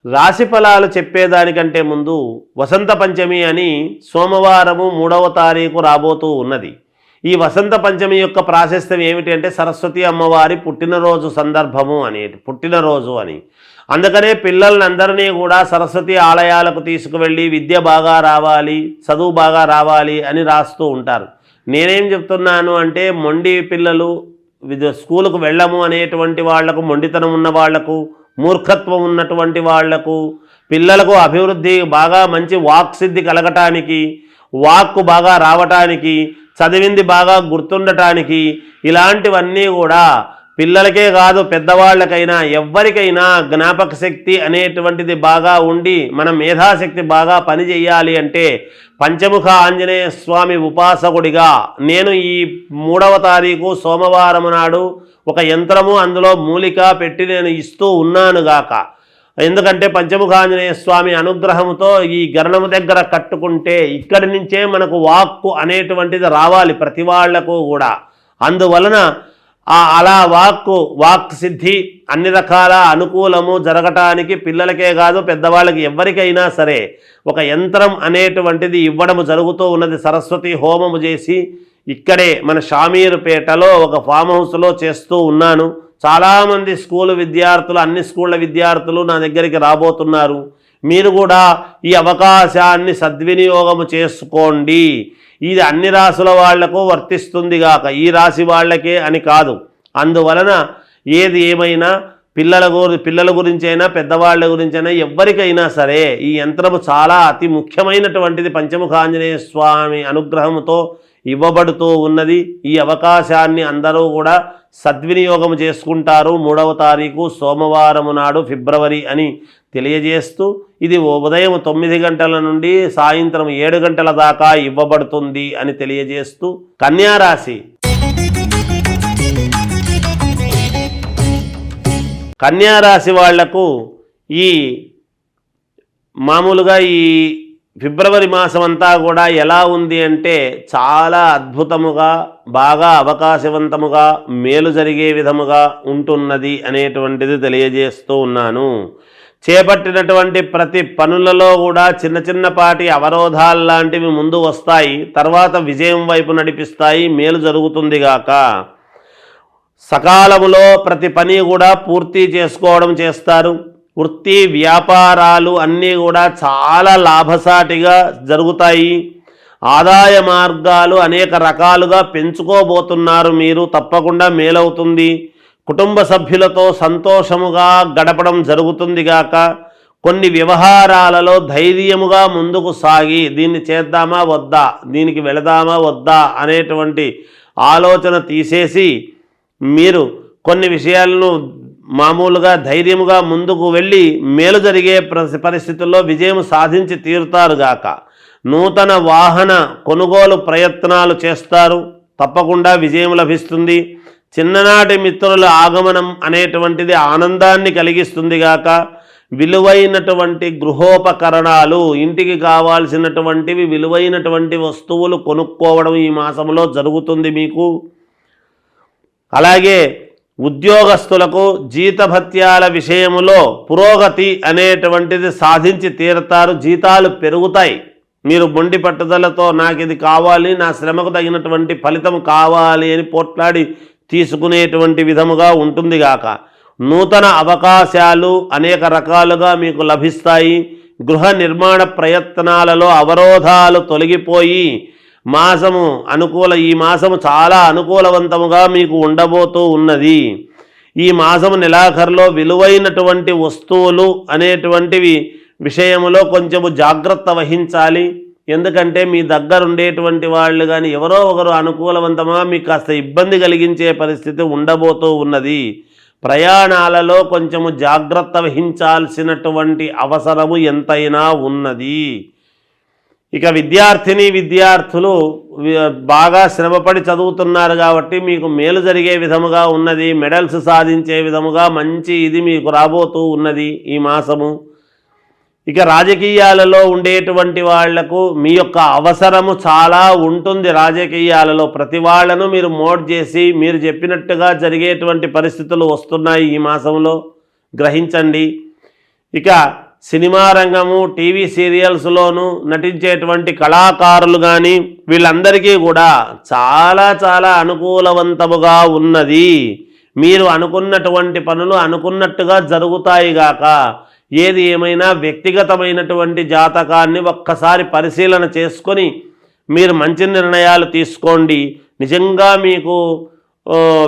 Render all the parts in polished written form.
రాశి ఫలాలు చెప్పేదానికంటే ముందు వసంత పంచమి అని సోమవారము 3వ తారీఖు రాబోతూ ఉన్నది. ఈ వసంత పంచమి యొక్క ప్రాశస్త్యం ఏమిటి అంటే సరస్వతి అమ్మవారి పుట్టినరోజు సందర్భము పుట్టినరోజు అని. అందుకనే పిల్లలందరినీ కూడా సరస్వతి ఆలయాలకు తీసుకువెళ్ళి విద్య బాగా రావాలి, చదువు బాగా రావాలి అని రాస్తూ ఉంటారు. నేనేం చెప్తున్నాను అంటే మొండి పిల్లలు స్కూలుకు వెళ్ళము అనేటువంటి వాళ్లకు, మొండితనం ఉన్న వాళ్లకు, మూర్ఖత్వం ఉన్నటువంటి వాళ్లకు, పిల్లలకు అభివృద్ధి బాగా మంచి వాక్ సిద్ధి కలగటానికి, వాక్కు బాగా రావటానికి, చదివింది బాగా గుర్తుండటానికి, ఇలాంటివన్నీ కూడా పిల్లలకే కాదు పెద్దవాళ్ళకైనా ఎవ్వరికైనా జ్ఞాపక శక్తి అనేటువంటిది బాగా ఉండి మన మేధాశక్తి బాగా పనిచేయాలి అంటే పంచముఖ ఆంజనేయ స్వామి ఉపాసకుడిగా నేను ఈ 3వ తారీఖు సోమవారం నాడు ఒక యంత్రము అందులో మూలిక పెట్టి నేను ఇస్తూ ఉన్నానుగాక. ఎందుకంటే పంచముఖాంజనేయ స్వామి అనుగ్రహంతో ఈ గరణము దగ్గర కట్టుకుంటే ఇక్కడి నుంచే మనకు వాక్కు అనేటువంటిది రావాలి ప్రతి వాళ్లకు కూడా. అందువలన అలా వాక్ సిద్ధి అన్ని రకాల అనుకూలము జరగటానికి పిల్లలకే కాదు పెద్దవాళ్ళకి ఎవరికైనా సరే ఒక యంత్రం అనేటువంటిది ఇవ్వడము జరుగుతూ ఉన్నది. సరస్వతి హోమము చేసి ఇక్కడే మన షామీరుపేటలో ఒక ఫామ్ హౌస్లో చేస్తూ ఉన్నాను. చాలామంది స్కూలు విద్యార్థులు, అన్ని స్కూళ్ళ విద్యార్థులు నా దగ్గరికి రాబోతున్నారు. మీరు కూడా ఈ అవకాశాన్ని సద్వినియోగము చేసుకోండి. ఇది అన్ని రాసుల వాళ్లకు వర్తిస్తుంది గాక, ఈ రాశి వాళ్ళకే అని కాదు. అందువలన ఏది ఏమైనా పిల్లల గురించైనా పెద్దవాళ్ళ గురించైనా ఎవ్వరికైనా సరే ఈ యంత్రము చాలా అతి ముఖ్యమైనటువంటిది. పంచముఖాంజనేయ స్వామి అనుగ్రహంతో ఇవ్వబడుతూ ఉన్నది. ఈ అవకాశాన్ని అందరూ కూడా సద్వినియోగం చేసుకుంటారు. 3వ తారీఖు సోమవారం నాడు ఫిబ్రవరి అని తెలియజేస్తూ ఇది ఉదయం 9 గంటల నుండి సాయంత్రం 7 గంటల దాకా ఇవ్వబడుతుంది అని తెలియజేస్తూ కన్యారాశి. కన్యారాశి వాళ్లకు ఈ మామూలుగా ఈ ఫిబ్రవరి మాసం అంతా కూడా ఎలా ఉంది అంటే చాలా అద్భుతముగా, బాగా అవకాశవంతముగా, మేలు జరిగే విధముగా ఉంటున్నది అనేటువంటిది తెలియజేస్తూ ఉన్నాను. చేపట్టినటువంటి ప్రతి పనులలో కూడా చిన్న చిన్నపాటి అవరోధాలు లాంటివి ముందు వస్తాయి, తర్వాత విజయం వైపు నడిపిస్తాయి, మేలు జరుగుతుంది గాక. సకాలములో ప్రతి పని కూడా పూర్తి చేసుకోవడం చేస్తారు. వృత్తి వ్యాపారాలు అన్నీ కూడా చాలా లాభసాటిగా జరుగుతాయి. ఆదాయ మార్గాలు అనేక రకాలుగా పెంచుకోబోతున్నారు మీరు, తప్పకుండా మేలవుతుంది. కుటుంబ సభ్యులతో సంతోషముగా గడపడం జరుగుతుంది గాక. కొన్ని వ్యవహారాలలో ధైర్యముగా ముందుకు సాగి దీన్ని చేద్దామా వద్దా, దీనికి వెళదామా వద్దా అనేటువంటి ఆలోచన తీసేసి మీరు కొన్ని విషయాలను మామూలుగా ధైర్యముగా ముందుకు వెళ్ళి మేలు జరిగే పరిస్థితుల్లో విజయం సాధించి తీరుతారుగాక. నూతన వాహన కొనుగోలు ప్రయత్నాలు చేస్తారు, తప్పకుండా విజయం లభిస్తుంది. చిన్ననాటి మిత్రుల ఆగమనం అనేటువంటిది ఆనందాన్ని కలిగిస్తుంది గాక. విలువైనటువంటి గృహోపకరణాలు, ఇంటికి కావాల్సినటువంటివి విలువైనటువంటి వస్తువులు కొనుక్కోవడం ఈ మాసంలో జరుగుతుంది మీకు. అలాగే ఉద్యోగస్తులకు జీతభత్యాల విషయములో పురోగతి అనేటువంటిది సాధించి తీరుతారు. జీతాలు పెరుగుతాయి. మీరు మొండి పట్టుదలతో నాకు ఇది కావాలి, నా శ్రమకు తగినటువంటి ఫలితం కావాలి అని పోట్లాడి తీసుకునేటువంటి విధముగా ఉంటుంది గాక. నూతన అవకాశాలు అనేక రకాలుగా మీకు లభిస్తాయి. గృహ నిర్మాణ ప్రయత్నాలలో అవరోధాలు తొలగిపోయి ఈ మాసము చాలా అనుకూలవంతముగా మీకు ఉండబోతూ ఉన్నది. ఈ మాసము నెలాఖరులో విలువైనటువంటి వస్తువులు అనేటువంటివి విషయంలో కొంచెము జాగ్రత్త వహించాలి. ఎందుకంటే మీ దగ్గర ఉండేటువంటి వాళ్ళు కానీ ఎవరో ఒకరు అనుకూలవంతమా మీకు కాస్త ఇబ్బంది కలిగించే పరిస్థితి ఉండబోతూ ఉన్నది. ప్రయాణాలలో కొంచెము జాగ్రత్త వహించాల్సినటువంటి అవసరము ఎంతైనా ఉన్నది. ఇక విద్యార్థులు బాగా శ్రమపడి చదువుతున్నారు కాబట్టి మీకు మేలు జరిగే విధముగా ఉన్నది. మెడల్స్ సాధించే విధముగా మంచి ఇది మీకు రాబోతూ ఉన్నది ఈ మాసము. ఇక రాజకీయాలలో ఉండేటువంటి వాళ్లకు మీ యొక్క అవసరము చాలా ఉంటుంది. రాజకీయాలలో ప్రతి వాళ్లను మీరు మోడ్ చేసి మీరు చెప్పినట్టుగా జరిగేటువంటి పరిస్థితులు వస్తున్నాయి ఈ మాసంలో, గ్రహించండి. ఇక సినిమా రంగము టీవీ సీరియల్స్లోనూ నటించేటువంటి కళాకారులు కానీ వీళ్ళందరికీ కూడా చాలా చాలా అనుకూలవంతముగా ఉన్నది. మీరు అనుకున్నటువంటి పనులు అనుకున్నట్టుగా జరుగుతాయి గాక. ఏది ఏమైనా వ్యక్తిగతమైనటువంటి జాతకాన్ని ఒక్కసారి పరిశీలన చేసుకొని మీరు మంచి నిర్ణయాలు తీసుకోండి. నిజంగా మీకు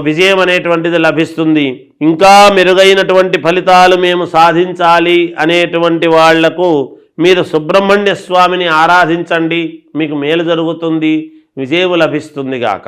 విజయం అనేటువంటిది లభిస్తుంది. ఇంకా మెరుగైనటువంటి ఫలితాలు మేము సాధించాలి అనేటువంటి వాళ్లకు మీరు సుబ్రహ్మణ్య స్వామిని ఆరాధించండి. మీకు మేలు జరుగుతుంది, విజయం లభిస్తుంది గాక.